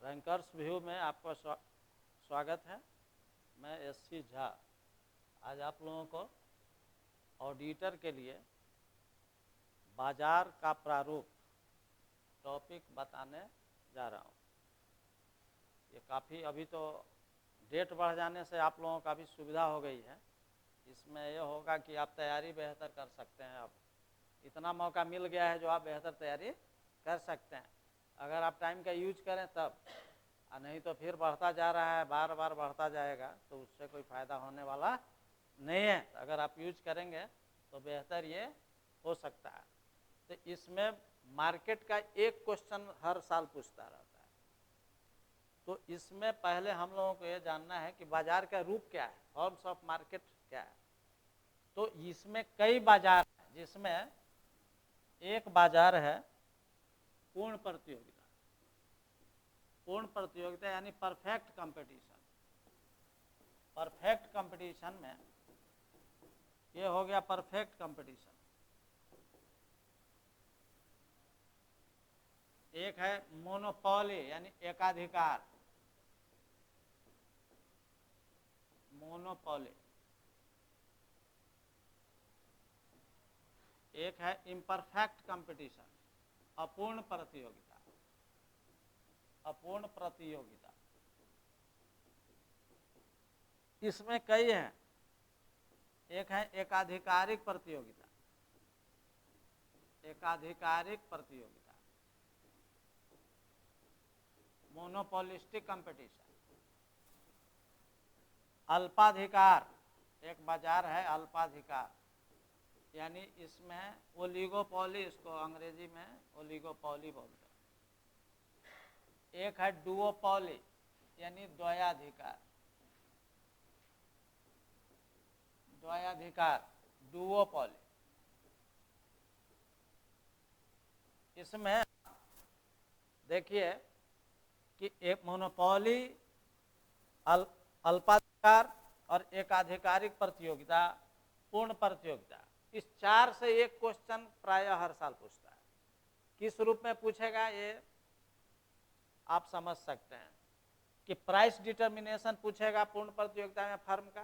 Bankers view में आपका स्वागत है। मैं एससी झा आज आप लोगों को ऑडिटर के लिए बाजार का प्रारूप टॉपिक बताने जा रहा हूँ। ये काफ़ी अभी तो डेट बढ़ जाने से आप लोगों का भी सुविधा हो गई है। इसमें यह होगा कि आप तैयारी बेहतर कर सकते हैं। अब इतना मौका मिल गया है जो आप बेहतर तैयारी कर सकते हैं अगर आप टाइम का यूज करें तब, नहीं तो फिर बढ़ता जा रहा है, बार बार बढ़ता जाएगा तो उससे कोई फ़ायदा होने वाला नहीं है। अगर आप यूज करेंगे तो बेहतर ये हो सकता है। तो इसमें मार्केट का एक क्वेश्चन हर साल पूछता रहता है। तो इसमें पहले हम लोगों को ये जानना है कि बाजार का रूप क्या है, फॉर्म्स ऑफ मार्केट क्या है। तो इसमें कई बाजार हैं, जिसमें एक बाजार है पूर्ण प्रतियोगिता। पूर्ण प्रतियोगिता यानी परफेक्ट कंपटीशन। परफेक्ट कंपटीशन में ये हो गया परफेक्ट कंपटीशन। एक है मोनोपोली यानी एकाधिकार। मोनोपोली। एक है इम्परफेक्ट कंपटीशन, अपूर्ण प्रतियोगिता। अपूर्ण प्रतियोगिता इसमें कई हैं। एक है एकाधिकारिक प्रतियोगिता। एकाधिकारिक प्रतियोगिता, मोनोपोलिस्टिक कंपटीशन। अल्पाधिकार, एक बाजार है अल्पाधिकार, यानी इसमें ओलिगोपोली, इसको अंग्रेजी में ओलिगोपोली बोलते हैं। एक है डुओपोली यानी द्वयाधिकार। द्वयाधिकार, डुओपोली। इसमें देखिए कि एक मोनोपोली, अल्पाधिकार और एकाधिकारिक प्रतियोगिता, पूर्ण प्रतियोगिता, इस चार से एक क्वेश्चन प्रायः हर साल पूछता है। किस रूप में पूछेगा ये आप समझ सकते हैं कि प्राइस डिटर्मिनेशन पूछेगा पूर्ण प्रतियोगिता में फर्म का,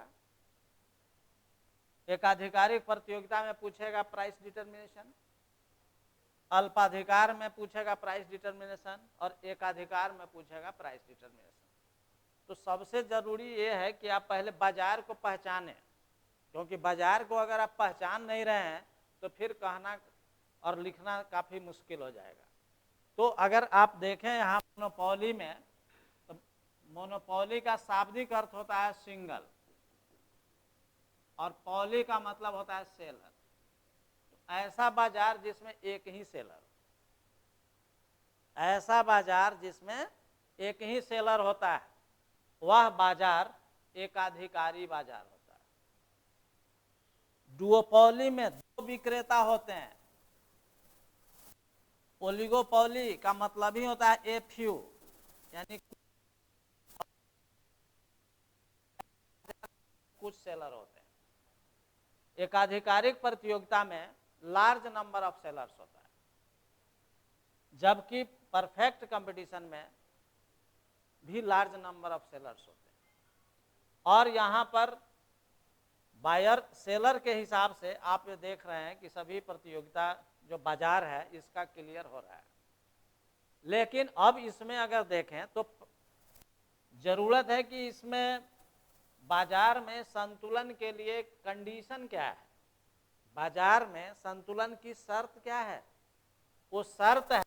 एकाधिकारिक प्रतियोगिता में पूछेगा प्राइस डिटर्मिनेशन, अल्पाधिकार में पूछेगा प्राइस डिटर्मिनेशन और एकाधिकार में पूछेगा प्राइस डिटर्मिनेशन। तो सबसे जरूरी ये है कि आप पहले बाजार को पहचानें, क्योंकि बाजार को अगर आप पहचान नहीं रहे हैं तो फिर कहना और लिखना काफी मुश्किल हो जाएगा। तो अगर आप देखें यहाँ मोनोपोली में, तो मोनोपोली का शाब्दिक अर्थ होता है सिंगल और पॉली का मतलब होता है सेलर। तो ऐसा बाजार जिसमें एक ही सेलर, ऐसा बाजार जिसमें एक ही सेलर होता है, वह बाजार एकाधिकारी बाजार होता है। डुओपोली में दो विक्रेता होते हैं। ओलिगोपोली का मतलब ही होता है ए फ्यू, यानी कुछ सेलर होते हैं। एकाधिकारिक प्रतियोगिता में लार्ज नंबर ऑफ सेलर्स होता है, जबकि परफेक्ट कंपटीशन में भी लार्ज नंबर ऑफ सेलर्स होते हैं। और यहाँ पर बायर सेलर के हिसाब से आप ये देख रहे हैं कि सभी प्रतियोगिता जो बाजार है इसका क्लियर हो रहा है। लेकिन अब इसमें अगर देखें तो जरूरत है कि इसमें बाजार में संतुलन के लिए कंडीशन क्या है, बाजार में संतुलन की शर्त क्या है। वो शर्त है,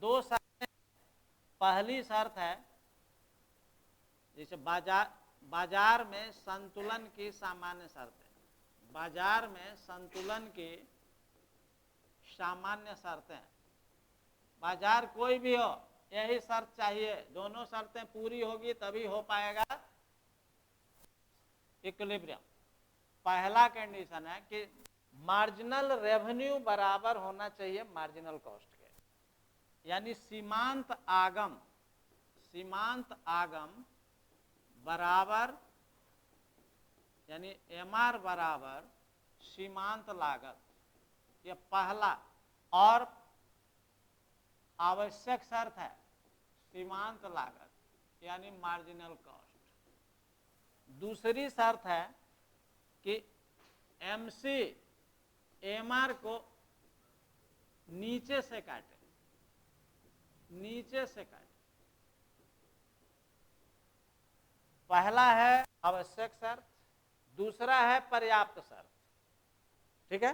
दो शर्तें। पहली शर्त है जैसे बाजार में संतुलन की सामान्य शर्तें। बाजार में संतुलन की सामान्य शर्तें, बाजार कोई भी हो यही शर्त चाहिए, दोनों शर्तें पूरी होगी तभी हो पाएगा इक्विलिब्रियम। पहला कंडीशन है कि मार्जिनल रेवेन्यू बराबर होना चाहिए मार्जिनल कॉस्ट के, यानी सीमांत आगम, सीमांत आगम बराबर, यानी एमआर बराबर सीमांत लागत। ये पहला और आवश्यक शर्त है। सीमांत लागत यानी मार्जिनल कॉस्ट। दूसरी शर्त है कि एमसी एमआर को नीचे से काटे, नीचे से काटे। पहला है आवश्यक शर्त, दूसरा है पर्याप्त शर्त। ठीक है,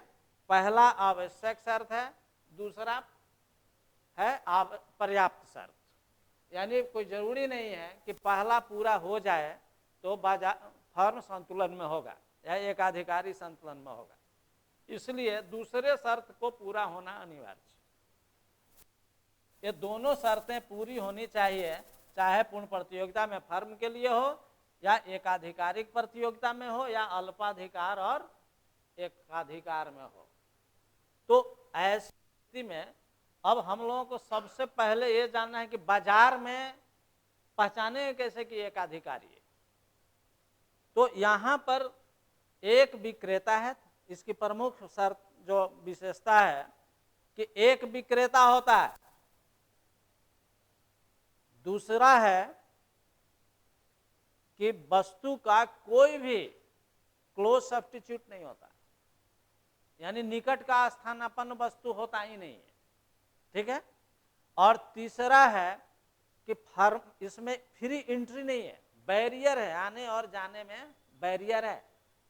पहला आवश्यक शर्त है, दूसरा है पर्याप्त शर्त। यानी कोई जरूरी नहीं है कि पहला पूरा हो जाए तो बाजार फर्म संतुलन में होगा या एकाधिकारी संतुलन में होगा, इसलिए दूसरे शर्त को पूरा होना अनिवार्य है। ये दोनों शर्तें पूरी होनी चाहिए, चाहे पूर्ण प्रतियोगिता में फर्म के लिए हो या एकाधिकारिक प्रतियोगिता में हो या अल्पाधिकार और एकाधिकार में हो। तो ऐसी स्थिति में अब हम लोगों को सबसे पहले ये जानना है कि बाजार में पहचाने कैसे कि एकाधिकारी है। तो यहां पर एक विक्रेता है, इसकी प्रमुख शर्त जो विशेषता है कि एक विक्रेता होता है, दूसरा है कि वस्तु का कोई भी क्लोज सब्स्टिट्यूट नहीं होता, यानी निकट का स्थानापन्न वस्तु होता ही नहीं है। ठीक है, और तीसरा है कि फर्म इसमें फ्री एंट्री नहीं है, बैरियर है, आने और जाने में बैरियर है।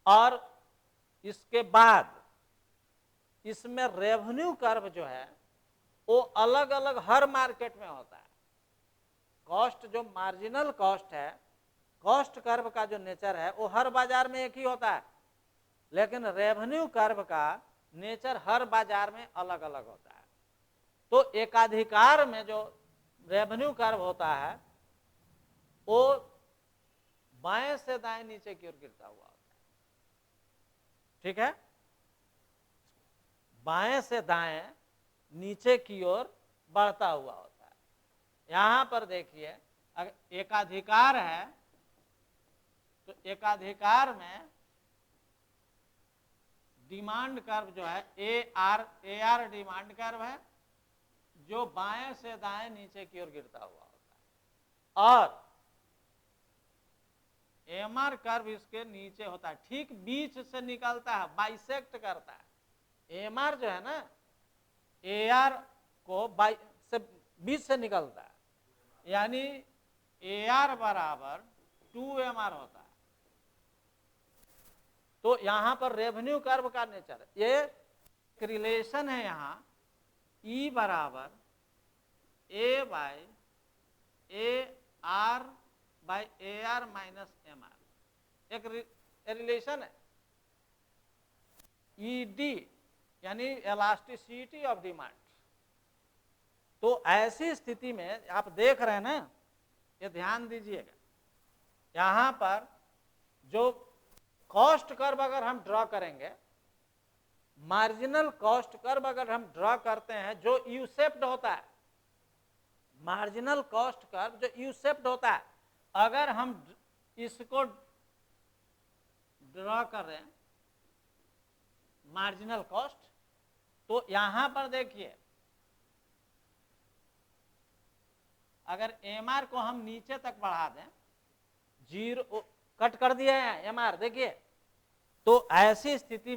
और इसके बाद इसमें रेवेन्यू कर्व जो है वो अलग अलग हर मार्केट में होता है। कॉस्ट जो मार्जिनल कॉस्ट है, कॉस्ट कर्व का जो नेचर है वो हर बाजार में एक ही होता है, लेकिन रेवेन्यू कर्व का नेचर हर बाजार में अलग अलग होता है। तो एकाधिकार में जो रेवेन्यू कर्व होता है वो बाएं से दाएं नीचे की ओर गिरता हुआ होता है। ठीक है, बाएं से दाएं नीचे की ओर बढ़ता हुआ होता है। यहां पर देखिए, अगर एकाधिकार है तो एकाधिकार में डिमांड कर्व जो है ए आर डिमांड कर्व है, जो बाएं से दाएं नीचे की ओर गिरता हुआ होता है। और एमआर कर्व इसके नीचे होता है, ठीक बीच से निकलता है, बाइसेक्ट करता है। एमआर जो है ना, एआर को बीच से निकलता है, यानी एआर बराबर 2एमआर होता है। तो यहां पर रेवेन्यू कर्व का नेचर है, ये रिलेशन है यहां ई बराबर A by A R by A R minus M R, एक रिलेशन है। ईडी यानी इलास्टिसिटी ऑफ डिमांड। तो ऐसी स्थिति में आप देख रहे हैं ना, ये ध्यान दीजिएगा, यहां पर जो कॉस्ट कर्व अगर हम ड्रॉ करेंगे, मार्जिनल कॉस्ट कर्व अगर हम ड्रॉ करते हैं जो यू शेप्ड होता है, मार्जिनल कॉस्ट कर्व जो यू शेप्ड होता है, अगर हम इसको ड्रॉ कर रहे हैं मार्जिनल कॉस्ट, तो यहां पर देखिए अगर एमआर को हम नीचे तक बढ़ा दें, जीरो कट कर दिया है एमआर, देखिए, तो ऐसी स्थिति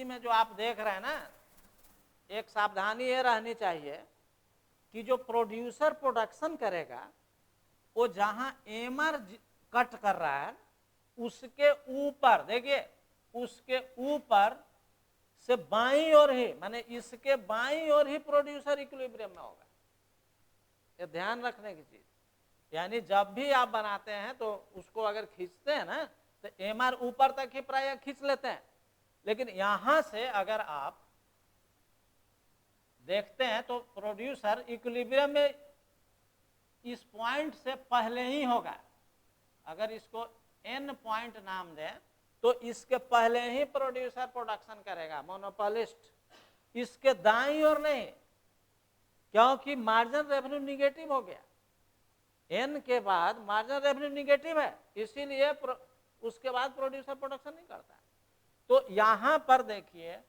में जो आप देख रहे हैं ना, एक सावधानी ये रहनी चाहिए कि जो प्रोड्यूसर प्रोडक्शन करेगा वो जहां एमआर कट कर रहा है उसके ऊपर, देखिए उसके ऊपर से बाईं ओर ही, माने इसके बाईं ओर ही प्रोड्यूसर इक्विलिब्रियम में होगा। ये ध्यान रखने की चीज, यानी जब भी आप बनाते हैं तो उसको अगर खींचते हैं ना तो एमआर ऊपर तक ही प्राय खींच लेते हैं, लेकिन यहां से अगर आप देखते हैं तो प्रोड्यूसर इक्विलिब्रियम में इस पॉइंट से पहले ही होगा। अगर इसको एन पॉइंट नाम दें तो इसके पहले ही प्रोड्यूसर प्रोडक्शन करेगा, मोनोपोलिस्ट, इसके दाईं ओर नहीं, क्योंकि मार्जिन रेवेन्यू निगेटिव हो गया, एन के बाद मार्जिन रेवेन्यू निगेटिव है, इसीलिए उसके बाद प्रोड्यूसर प्रोडक्शन नहीं करता। तो यहां पर देखिए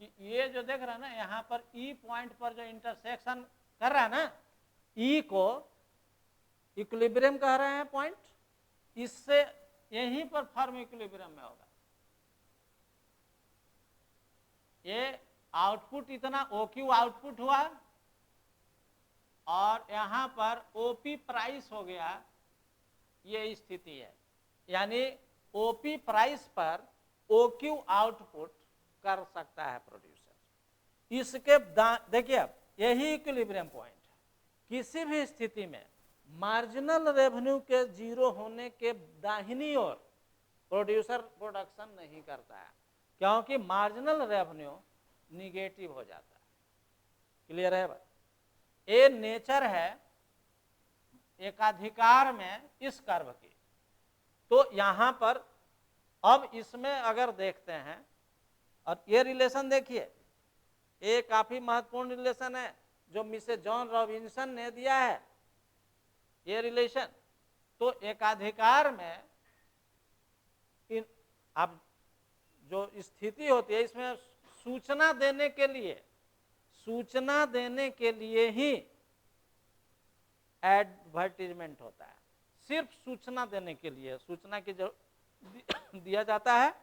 कि ये जो देख रहे हैं ना यहाँ पर ई पॉइंट पर जो इंटरसेक्शन कर रहा है ना, ई को इक्विलिब्रियम कह रहे हैं पॉइंट, इससे यहीं पर फर्म इक्विलिब्रियम में होगा। ये आउटपुट इतना OQ आउटपुट हुआ और यहां पर OP प्राइस हो गया, ये स्थिति है। यानी OP प्राइस पर OQ आउटपुट कर सकता है प्रोड्यूसर। इसके देखिए अब यही इक्विलिब्रियम पॉइंट है। किसी भी स्थिति में मार्जिनल रेवेन्यू के जीरो होने के दाहिनी ओर प्रोड्यूसर प्रोडक्शन नहीं करता है, क्योंकि मार्जिनल रेवेन्यू निगेटिव हो जाता है। क्लियर है भाई? ये नेचर है एकाधिकार में इस कर्व की। तो यहां पर अब इसमें अगर देखते हैं, और ये रिलेशन देखिए, ये काफी महत्वपूर्ण रिलेशन है जो मिसेस जॉन रॉबिन्सन ने दिया है, ये रिलेशन। तो एकाधिकार में अब जो स्थिति होती है इसमें सूचना देने के लिए ही एडवर्टीजमेंट होता है, सिर्फ सूचना देने के लिए, सूचना की जो दिया जाता है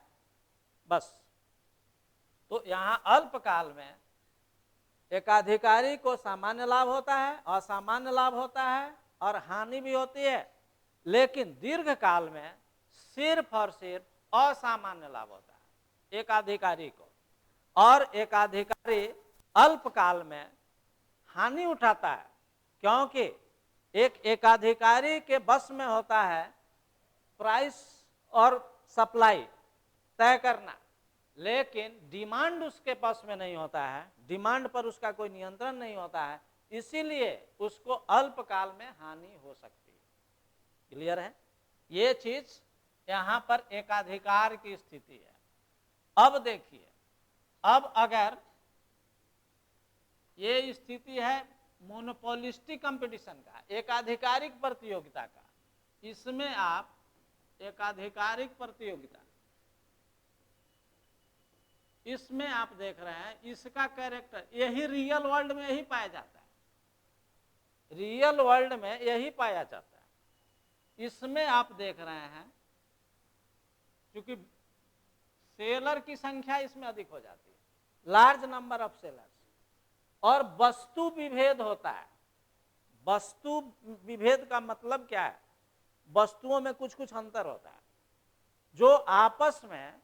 बस। तो यहां अल्पकाल में एकाधिकारी को सामान्य लाभ होता है, असामान्य लाभ होता है और हानि भी होती है, लेकिन दीर्घकाल में सिर्फ और सिर्फ असामान्य लाभ होता है एकाधिकारी को। और एकाधिकारी अल्पकाल में हानि उठाता है, क्योंकि एक एकाधिकारी के बस में होता है प्राइस और सप्लाई तय करना, लेकिन डिमांड उसके पास में नहीं होता है, डिमांड पर उसका कोई नियंत्रण नहीं होता है, इसीलिए उसको अल्पकाल में हानि हो सकती है। क्लियर है? ये चीज यहां पर एकाधिकार की स्थिति है। अब देखिए, अब अगर ये स्थिति है मोनोपोलिस्टिक कंपटीशन का, एकाधिकारिक प्रतियोगिता का, इसमें आप एकाधिकारिक प्रतियोगिता, इसमें आप देख रहे हैं इसका कैरेक्टर यही रियल वर्ल्ड में यही पाया जाता है, रियल वर्ल्ड में यही पाया जाता है। इसमें आप देख रहे हैं क्योंकि सेलर की संख्या इसमें अधिक हो जाती है, लार्ज नंबर ऑफ सेलर्स, और वस्तु विभेद होता है। वस्तु विभेद का मतलब क्या है? वस्तुओं में कुछ कुछ अंतर होता है जो आपस में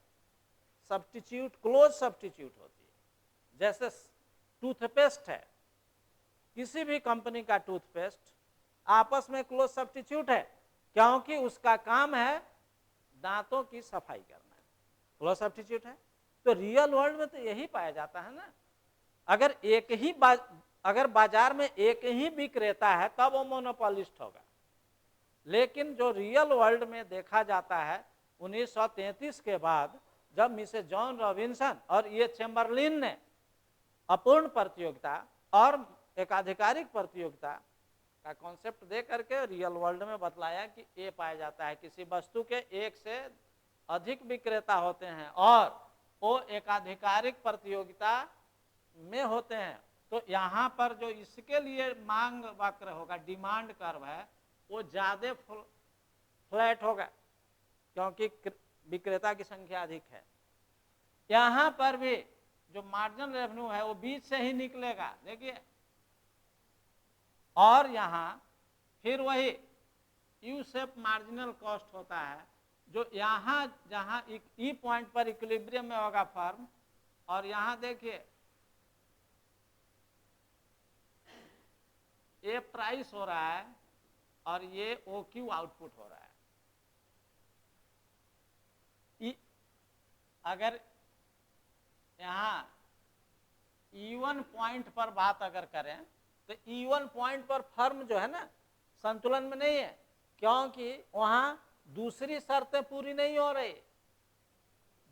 सब्स्टिट्यूट, क्लोज सब्स्टिट्यूट होती है। जैसे टूथपेस्ट है, किसी भी कंपनी का टूथपेस्ट आपस में क्लोज सब्स्टिट्यूट है, क्योंकि उसका काम है दांतों की सफाई करना, क्लोज सब्स्टिट्यूट है। तो रियल वर्ल्ड में तो यही पाया जाता है ना। अगर अगर बाजार में एक ही विक्रेता है तब वो मोनोपोलिस्ट होगा, लेकिन जो रियल वर्ल्ड में देखा जाता है 1933 के बाद, जब मिसेस जॉन रॉबिन्सन और ये चैम्बरलिन ने अपूर्ण प्रतियोगिता और एकाधिकारिक प्रतियोगिता का कॉन्सेप्ट दे करके रियल वर्ल्ड में बतलाया कि ये पाया जाता है किसी वस्तु के एक से अधिक विक्रेता होते हैं और वो एकाधिकारिक प्रतियोगिता में होते हैं, तो यहाँ पर जो इसके लिए मांग वक्र होगा, डिमांड कर्व है, वो ज्यादा फ्लैट होगा क्योंकि विक्रेता की संख्या अधिक है। यहाँ पर भी जो मार्जिनल रेवेन्यू है वो बीच से ही निकलेगा, देखिए। और यहाँ फिर वही यू शेप मार्जिनल कॉस्ट होता है, जो यहाँ जहाँ ई पॉइंट पर इक्विलिब्रियम में होगा फर्म, और यहाँ देखिए ये प्राइस हो रहा है और ये OQ आउटपुट हो रहा है। अगर यहाँ E1 पॉइंट पर बात अगर करें तो E1 पॉइंट पर फर्म जो है ना संतुलन में नहीं है, क्योंकि वहां दूसरी शर्तें पूरी नहीं हो रही,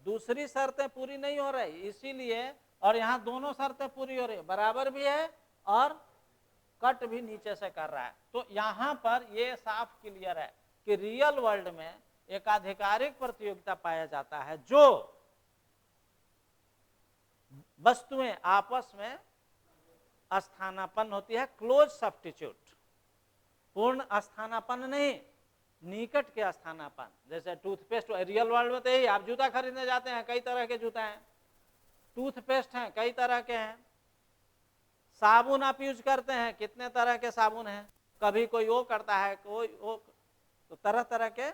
दूसरी शर्तें पूरी नहीं हो रही, इसीलिए। और यहाँ दोनों शर्तें पूरी हो रही, बराबर भी है और कट भी नीचे से कर रहा है। तो यहाँ पर ये साफ क्लियर है कि रियल वर्ल्ड में एकाधिकारिक प्रतियोगिता पाया जाता है जो वस्तुएं आपस में स्थानापन्न होती है, क्लोज सब्स्टिट्यूट, पूर्ण स्थानापन्न नहीं, निकट के स्थानापन्न। जैसे टूथपेस्ट, रियल वर्ल्ड में तो यही, आप जूता खरीदने जाते हैं कई तरह के जूता हैं, टूथपेस्ट हैं कई तरह के हैं, साबुन आप यूज करते हैं कितने तरह के साबुन हैं, कभी कोई वो करता है कोई वो, तो तरह तरह के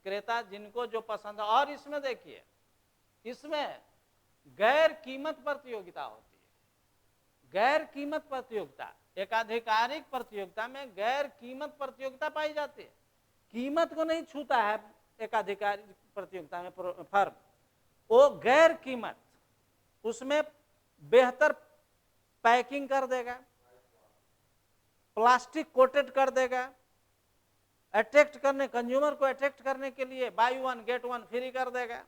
क्रेता जिनको जो पसंद है। और इसमें देखिए, इसमें गैर कीमत प्रतियोगिता होती है, गैर कीमत प्रतियोगिता, एकाधिकारिक प्रतियोगिता में गैर कीमत प्रतियोगिता पाई जाती है, कीमत को नहीं छूता है एकाधिकारिक प्रतियोगिता में फर्म, वो गैर कीमत, उसमें बेहतर पैकिंग कर देगा, प्लास्टिक कोटेड कर देगा, अट्रैक्ट करने, कंज्यूमर को अट्रैक्ट करने के लिए by one get one free कर देगा,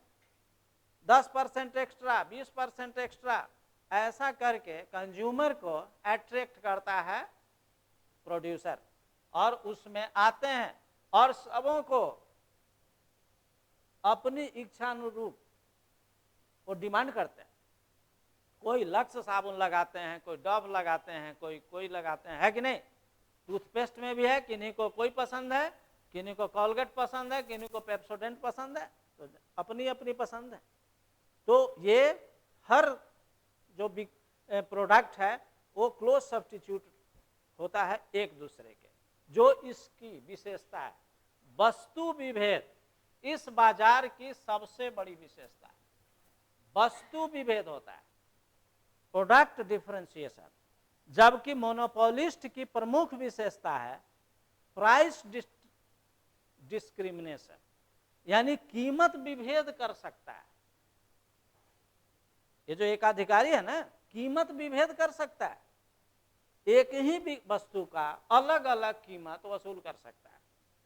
10% एक्स्ट्रा, 20% एक्स्ट्रा, ऐसा करके कंज्यूमर को अट्रैक्ट करता है प्रोड्यूसर, और उसमें आते हैं और सबों को अपनी इच्छा अनुरूप वो डिमांड करते हैं। कोई लक्स साबुन लगाते हैं, कोई डव लगाते हैं, कोई लगाते हैं, है कि नहीं? टूथपेस्ट में भी है, किन्हीं को कोई पसंद है, किन्हीं को कोलगेट पसंद है, किन्हीं को पेप्सोडेंट पसंद है, तो अपनी अपनी पसंद है। तो ये हर जो प्रोडक्ट है वो क्लोज सब्स्टिट्यूट होता है एक दूसरे के। जो इसकी विशेषता है, वस्तु विभेद इस बाजार की सबसे बड़ी विशेषता है, वस्तु विभेद होता है, प्रोडक्ट डिफरेंशिएशन। जबकि मोनोपोलिस्ट की प्रमुख विशेषता है प्राइस डिस्क्रिमिनेशन, यानी कीमत विभेद कर सकता है। ये जो एकाधिकारी है ना, कीमत विभेद कर सकता है, एक ही वस्तु का अलग अलग कीमत वसूल कर सकता है,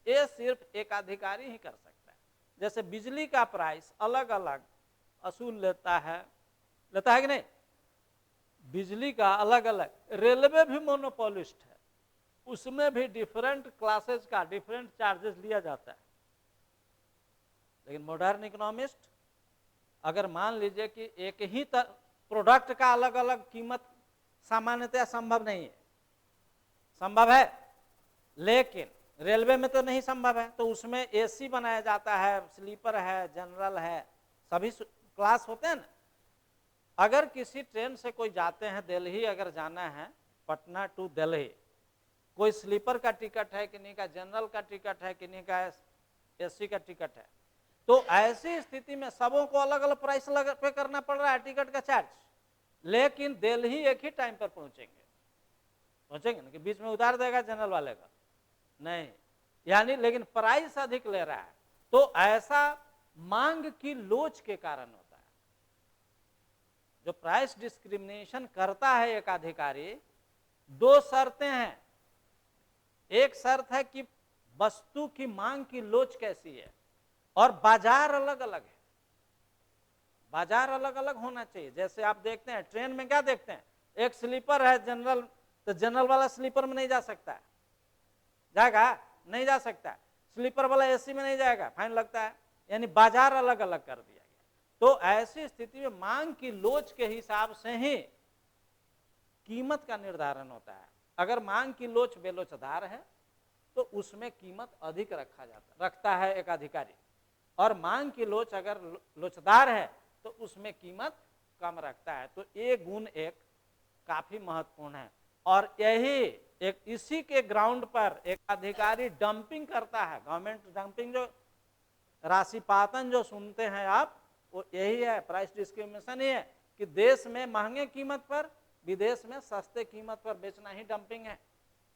ये सिर्फ एकाधिकारी ही कर सकता है। जैसे बिजली का प्राइस अलग अलग वसूल लेता है कि नहीं, बिजली का अलग अलग। रेलवे भी मोनोपोलिस्ट है, उसमें भी डिफरेंट क्लासेस का डिफरेंट चार्जेस लिया जाता है। लेकिन मॉडर्न इकोनॉमिस्ट अगर मान लीजिए कि एक ही प्रोडक्ट का अलग अलग कीमत सामान्यतः संभव नहीं है, संभव है लेकिन रेलवे में तो नहीं संभव है, तो उसमें एसी बनाया जाता है, स्लीपर है, जनरल है, सभी क्लास होते हैं ना। अगर किसी ट्रेन से कोई जाते हैं, दिल्ली अगर जाना है, पटना टू दिल्ली, कोई स्लीपर का टिकट है, किन्हीं का जनरल का टिकट है, किन्हीं का एसी का टिकट है, तो ऐसी स्थिति में सबों को अलग अलग प्राइस पे करना पड़ रहा है टिकट का चार्ज। लेकिन दिल्ली एक ही टाइम पर पहुंचेंगे ना, कि बीच में उतार देगा जनरल वाले का, नहीं, यानी लेकिन प्राइस अधिक ले रहा है। तो ऐसा मांग की लोच के कारण होता है। जो प्राइस डिस्क्रिमिनेशन करता है एक अधिकारी, दो शर्तें हैं। एक शर्त है कि वस्तु की मांग की लोच कैसी है, और बाजार अलग अलग है, बाजार अलग अलग होना चाहिए। जैसे आप देखते हैं ट्रेन में क्या देखते हैं, एक स्लीपर है जनरल, तो जनरल वाला स्लीपर में नहीं जा सकता है, जाएगा नहीं जा सकता है, स्लीपर वाला एसी में नहीं जाएगा, फाइन लगता है। यानी बाजार अलग अलग कर दिया गया। तो ऐसी स्थिति में मांग की लोच के हिसाब से ही कीमत का निर्धारण होता है। अगर मांग की लोच बेलोचदार है तो उसमें कीमत अधिक रखता है एक अधिकारी, और मांग की लोच अगर लोचदार है तो उसमें कीमत कम रखता है। तो ये गुण एक काफी महत्वपूर्ण है, और यही एक इसी के ग्राउंड पर एक अधिकारी डंपिंग करता है। गवर्नमेंट डंपिंग, जो राशिपातन जो सुनते हैं आप, वो यही है, प्राइस डिस्क्रिमिनेशन ही है, कि देश में महंगे कीमत पर, विदेश में सस्ते कीमत पर बेचना ही डंपिंग है।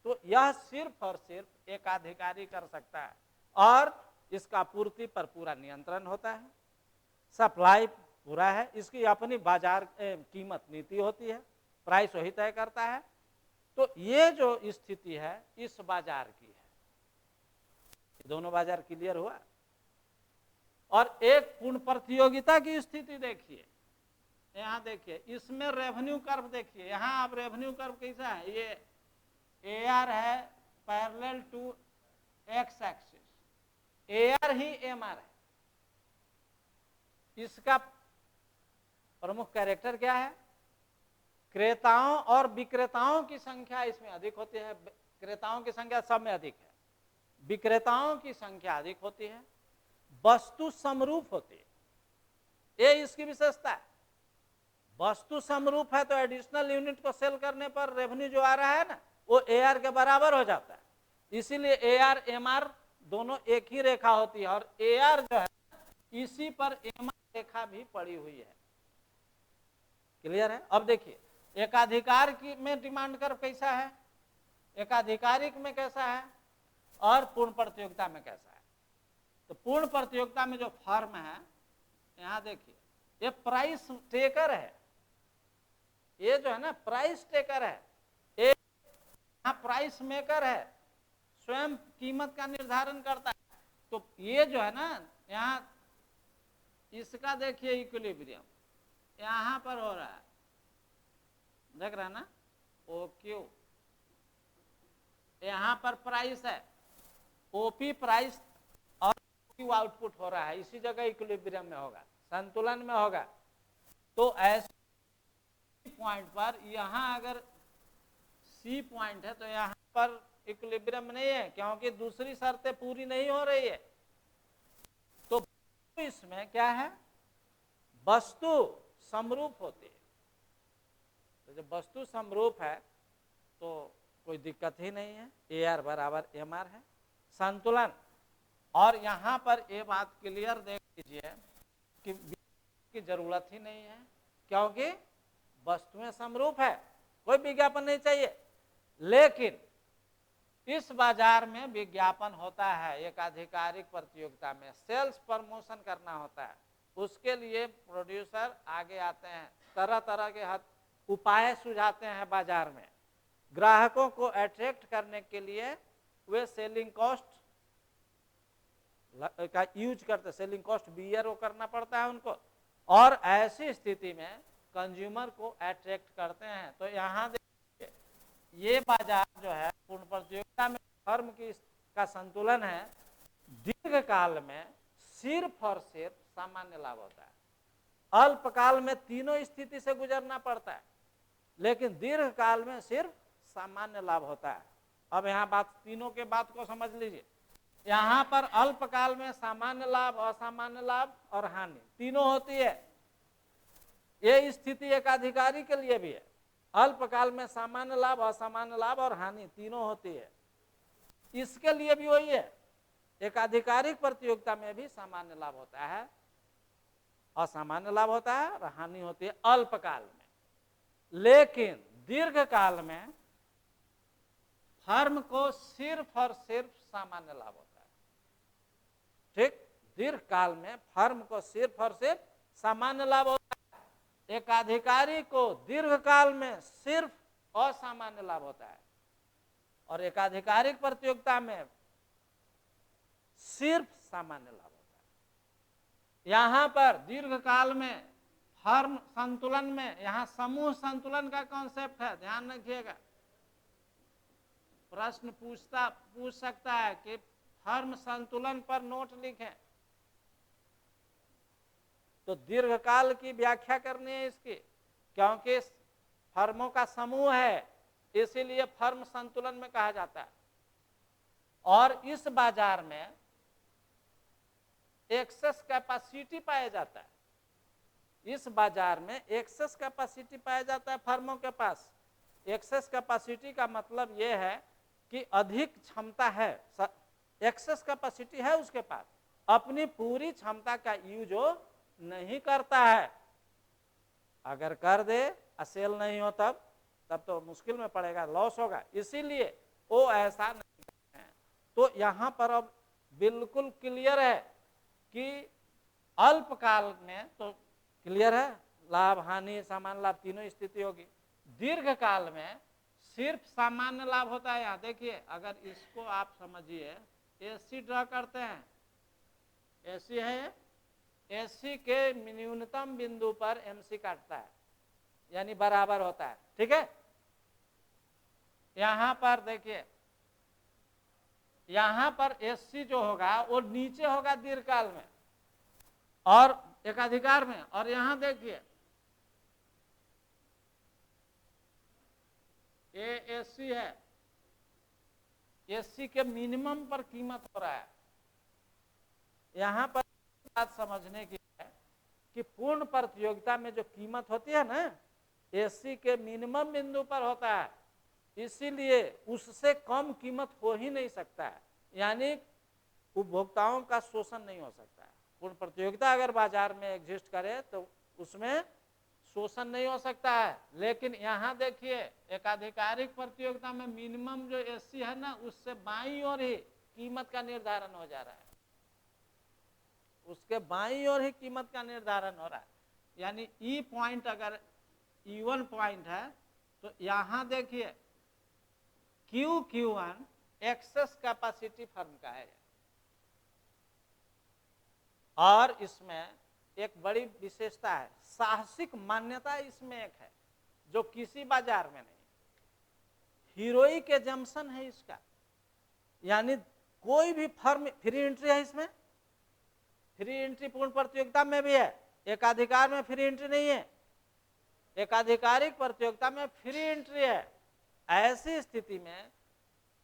तो यह सिर्फ और सिर्फ एक अधिकारी कर सकता है, और इसका पूर्ति पर पूरा नियंत्रण होता है, सप्लाई पूरा है, इसकी अपनी बाजार कीमत नीति होती है, प्राइस वही तय करता है। तो ये जो स्थिति है इस बाजार की है। दोनों बाजार क्लियर हुआ। और एक पूर्ण प्रतियोगिता की स्थिति देखिए, यहाँ देखिए, इसमें रेवेन्यू कर्व देखिए, यहाँ आप रेवेन्यू कर्व कैसा है, ये AR है parallel to X axis, AR ही MR है। इसका प्रमुख कैरेक्टर क्या है, क्रेताओं और विक्रेताओं की संख्या इसमें अधिक होती है। क्रेताओं की संख्या सब में अधिक है, विक्रेताओं की संख्या अधिक होती है, वस्तु समरूप होती है, ये इसकी विशेषता है। वस्तु समरूप है तो एडिशनल यूनिट को सेल करने पर रेवेन्यू जो आ रहा है ना वो AR के बराबर हो जाता है। इसीलिए AR MR दोनों एक ही रेखा होती है और AR जो है इसी पर MR रेखा भी पड़ी हुई है। क्लियर है? अब देखिए एकाधिकार की में डिमांड कर्व कैसा है, एकाधिकारिक में कैसा है और पूर्ण प्रतियोगिता में कैसा है। तो पूर्ण प्रतियोगिता में जो फर्म है, यहां देखिए ये प्राइस टेकर है, ये जो है ना प्राइस टेकर है, ये यहाँ प्राइस मेकर है, स्वयं कीमत का निर्धारण करता है। तो ये जो है ना यहाँ इसका देखिए इक्विलिब्रियम यहां पर हो रहा है, देख रहे हैं ना, OQ यहां पर प्राइस है, OP प्राइस और OQ आउटपुट हो रहा है, इसी जगह इक्विलिब्रियम में होगा, संतुलन में होगा। तो ऐसे पॉइंट पर यहां अगर C पॉइंट है तो यहां पर इक्विलिब्रियम नहीं है क्योंकि दूसरी शर्तें पूरी नहीं हो रही है। तो इसमें क्या है, वस्तु समरूप होती है। तो जब वस्तु समरूप है तो कोई दिक्कत ही नहीं है, AR बराबर MR है, संतुलन। और यहां पर ये बात क्लियर देख लीजिए कि की जरूरत ही नहीं है क्योंकि वस्तुएं समरूप है, कोई विज्ञापन नहीं चाहिए। लेकिन इस बाजार में विज्ञापन होता है, एक आधिकारिक प्रतियोगिता में सेल्स प्रमोशन करना होता है, उसके लिए प्रोड्यूसर आगे आते हैं, तरह तरह के उपाय सुझाते हैं बाजार में। ग्राहकों को अट्रैक्ट करने के लिए वे सेलिंग कॉस्ट का यूज करते, सेलिंग कॉस्ट बियर वो करना पड़ता है उनको, और ऐसी स्थिति में कंज्यूमर को अट्रैक्ट करते हैं। तो यहाँ देखिए ये बाजार जो है पूर्ण प्रतियोगिता में फर्म की का संतुलन है, दीर्घकाल में सिर्फ और सिर्फ सामान्य लाभ होता है। अल्पकाल में तीनों स्थिति से गुजरना पड़ता है, लेकिन दीर्घकाल में सिर्फ सामान्य लाभ होता है। अब यहाँ बात तीनों के बात को समझ लीजिए, यहाँ पर अल्पकाल में सामान्य लाभ, असामान्य लाभ और हानि तीनों होती है। ये स्थिति एकाधिकारी के लिए भी है, अल्पकाल में सामान्य लाभ, असामान्य लाभ और हानि तीनों होती है। इसके लिए भी वही है, एकाधिकारिक प्रतियोगिता में भी सामान्य लाभ होता है, असामान्य लाभ होता है और हानि होती है अल्पकाल में। लेकिन दीर्घकाल में फर्म को सिर्फ और सिर्फ सामान्य लाभ होता है। ठीक, दीर्घकाल में फर्म को सिर्फ और सिर्फ सामान्य लाभ होता है, एकाधिकारी को दीर्घकाल में सिर्फ असामान्य लाभ होता है, और एकाधिकारिक प्रतियोगिता में सिर्फ सामान्य लाभ होता है। यहां पर दीर्घकाल में फर्म संतुलन में, यहां समूह संतुलन का कॉन्सेप्ट है, ध्यान रखिएगा। प्रश्न पूछ सकता है कि फर्म संतुलन पर नोट लिखें, तो दीर्घकाल की व्याख्या करनी है इसकी, क्योंकि फर्मों का समूह है इसीलिए फर्म संतुलन में कहा जाता है। और इस बाजार में एक्सेस कैपेसिटी पाया जाता है, इस बाजार में एक्सेस कैपेसिटी पाया जाता है फर्मों के पास। एक्सेस कैपेसिटी का मतलब यह है कि अधिक क्षमता है, एक्सेस कैपेसिटी है उसके पास, अपनी पूरी क्षमता का यूज वो नहीं करता है। अगर कर दे सेल नहीं हो तब तो मुश्किल में पड़ेगा, लॉस होगा, इसीलिए वो ऐसा नहीं करते हैं। तो यहां पर अब बिल्कुल क्लियर है कि अल्पकाल में तो क्लियर है, लाभ हानि सामान्य लाभ तीनों स्थिति होगी। दीर्घकाल में सिर्फ सामान्य लाभ होता है। यहाँ देखिए, अगर इसको आप समझिए, एसी ड्रा करते हैं, एसी है, एसी के न्यूनतम बिंदु पर एमसी काटता है, यानी बराबर होता है, ठीक है। यहां पर देखिए, यहां पर एससी जो होगा वो नीचे होगा दीर्घकाल में और एकाधिकार में, और यहां देखिए ये एसी है, एसी के मिनिमम पर कीमत हो रहा है। यहां पर बात समझने की है कि पूर्ण प्रतियोगिता में जो कीमत होती है ना, एसी के मिनिमम बिंदु पर होता है, इसीलिए उससे कम कीमत हो ही नहीं सकता है, यानी उपभोक्ताओं का शोषण नहीं हो सकता है। पूर्ण प्रतियोगिता अगर बाजार में एग्जिस्ट करे तो उसमें शोषण नहीं हो सकता है। लेकिन यहाँ देखिए एकाधिकारिक प्रतियोगिता में मिनिमम जो एसी है ना, उससे बाईं ओर ही कीमत का निर्धारण हो जा रहा है, उसके बाईं ओर ही कीमत का निर्धारण हो रहा है। यानी ई पॉइंट अगर इवन पॉइंट है तो यहाँ देखिए Q1 एक्सेस कैपेसिटी फर्म का है, और इसमें एक बड़ी विशेषता है, साहसिक मान्यता इसमें एक है जो किसी बाजार में नहीं। हीरोइक एजम्पशन है इसका, यानी कोई भी फर्म फ्री एंट्री है इसमें, फ्री एंट्री पूर्ण प्रतियोगिता में भी है, एकाधिकार में फ्री एंट्री नहीं है, एकाधिकारिक प्रतियोगिता में फ्री एंट्री है। ऐसी स्थिति में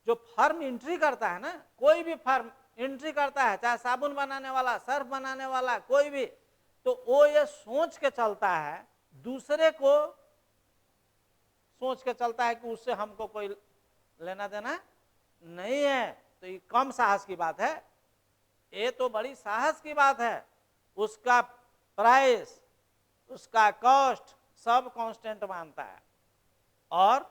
जो फर्म एंट्री करता है ना, कोई भी फर्म एंट्री करता है, चाहे साबुन बनाने वाला, सर्फ बनाने वाला, कोई भी, तो वो ये सोच के चलता है, दूसरे को सोच के चलता है कि उससे हमको कोई लेना देना नहीं है। तो ये कम साहस की बात है, ये तो बड़ी साहस की बात है। उसका प्राइस, उसका कॉस्ट सब कांस्टेंट मानता है और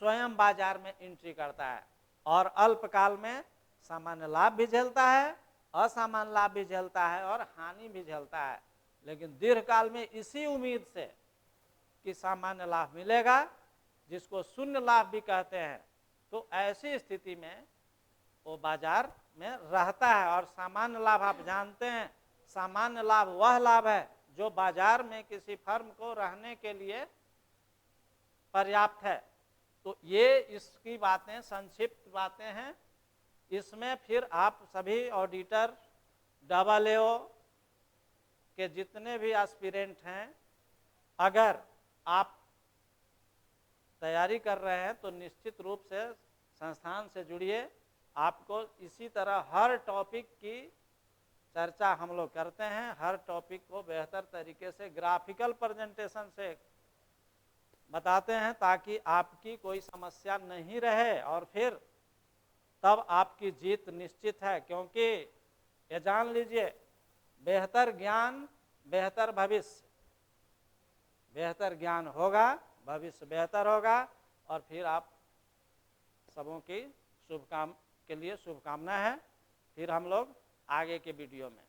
स्वयं बाजार में एंट्री करता है, और अल्पकाल में सामान्य लाभ भी झेलता है, असामान्य लाभ भी झेलता है और हानि भी झेलता है। लेकिन दीर्घकाल में इसी उम्मीद से कि सामान्य लाभ मिलेगा, जिसको शून्य लाभ भी कहते हैं, तो ऐसी स्थिति में वो बाजार में रहता है। और सामान्य लाभ आप जानते हैं, सामान्य लाभ वह लाभ है जो बाजार में किसी फर्म को रहने के लिए पर्याप्त है। तो ये इसकी बातें संक्षिप्त बातें हैं। इसमें फिर आप सभी ऑडिटर, AA के जितने भी एस्पिरेंट हैं, अगर आप तैयारी कर रहे हैं तो निश्चित रूप से संस्थान से जुड़िए। आपको इसी तरह हर टॉपिक की चर्चा हम लोग करते हैं, हर टॉपिक को बेहतर तरीके से ग्राफिकल प्रेजेंटेशन से बताते हैं, ताकि आपकी कोई समस्या नहीं रहे, और फिर तब आपकी जीत निश्चित है। क्योंकि ये जान लीजिए, बेहतर ज्ञान बेहतर भविष्य, बेहतर ज्ञान होगा, भविष्य बेहतर होगा, और फिर आप सबों की के लिए शुभकामना है। फिर हम लोग आगे के वीडियो में